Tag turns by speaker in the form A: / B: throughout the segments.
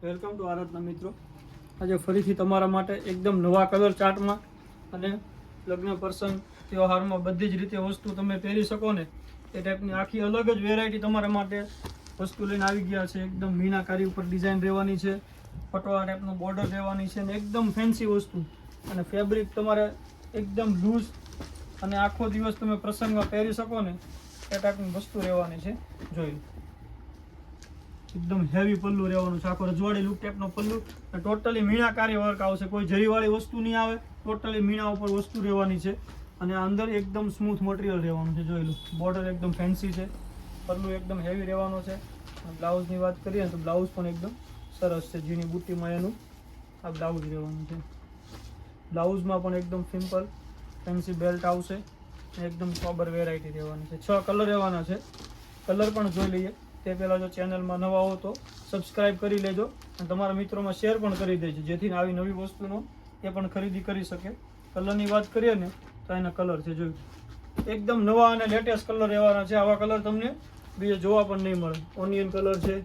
A: Welcome to આરાધના મિત્રો. આજે ફરીથી તમારા માટે એકદમ નવા કલર ચાર્ટમાં અને લગ્ન પ્રસંગ તહેવારમાં બધી જ રીતે વસ્તુ તમે પહેરી શકો ને એ ટાઈપની આખી અલગ જ વેરાયટી તમારા માટે વસ્તુ લઈને આવી ગયા છે. એકદમ મીનાકારી ઉપર ડિઝાઇન રહેવાની છે, પટોળા ટાઈપનું બોર્ડર રહેવાની છે ને એકદમ ફેન્સી વસ્તુ, અને ફેબ્રિક તમારે એકદમ લૂઝ અને આખો દિવસ તમે પ્રસંગમાં પહેરી શકો ને એ ટાઈપની વસ્તુ રહેવાની છે. જોઈ લો, એકદમ હેવી પલ્લુ રહેવાનું છે, આખો રજવાડી લુક ટાઈપનો પલ્લુ, ટોટલી મીણાકારી વર્ક આવશે, કોઈ જરીવાળી વસ્તુ નહીં આવે, ટોટલી મીણા ઉપર વસ્તુ રહેવાની છે. અને અંદર એકદમ સ્મૂથ મટીરિયલ રહેવાનું છે. જોઈ લો, બોર્ડર એકદમ ફેન્સી છે, પલ્લુ એકદમ હેવી રહેવાનો છે. બ્લાઉઝની વાત કરીએ તો બ્લાઉઝ પણ એકદમ સરસ છે, ઝીણી બુટ્ટીમાં એનું આ બ્લાઉઝ રહેવાનું છે. બ્લાઉઝમાં પણ એકદમ સિમ્પલ ફેન્સી બેલ્ટ આવશે, એકદમ સોબર વેરાયટી રહેવાની છે. 6 કલર રહેવાના છે. કલર પણ જોઈ લઈએ તે પહેલાં જો ચેનલમાં નવા હો તો સબસ્ક્રાઈબ કરી લેજો અને તમારા મિત્રોમાં શેર પણ કરી દેજો, જેથી આવી નવી વસ્તુનો એ પણ ખરીદી કરી શકે. કલરની વાત કરીએ ને તો એના કલર છે, જોયું, એકદમ નવા અને લેટેસ્ટ કલર રહેવાના છે. આવા કલર તમને બીજે જોવા પણ નહીં મળે. ઓનિયન કલર છે,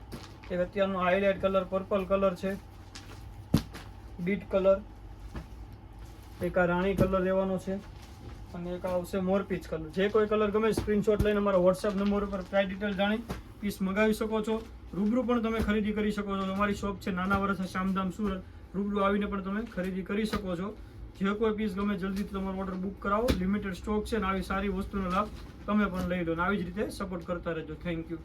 A: એક અત્યારનો હાઇલાઇટ કલર પર્પલ કલર છે, બીટ કલર, એક આ રાણી કલર રહેવાનો છે, અને એક આવશે મોરપીચ કલર. જે કોઈ કલર ગમે સ્ક્રીનશોટ લઈને અમારા વોટ્સએપ નંબર ઉપર પ્રાઇસ ડિટેલ જાણી પીસ મંગાવી શકો છો. રૂબરૂ પણ તમે ખરીદી કરી શકો છો. અમારી શોપ છે નાના વરસા શામધામ સુરત. રૂબરૂ આવીને પણ તમે ખરીદી કરી શકો છો. જે કોઈ પીસ ગમે જલ્દીથી તમારો ઓર્ડર બુક કરાવો. લિમિટેડ સ્ટોક છે ને આવી સારી વસ્તુનો લાભ તમે પણ લઈ લો ને આવી જ રીતે સપોર્ટ કરતા રહેજો. Thank you.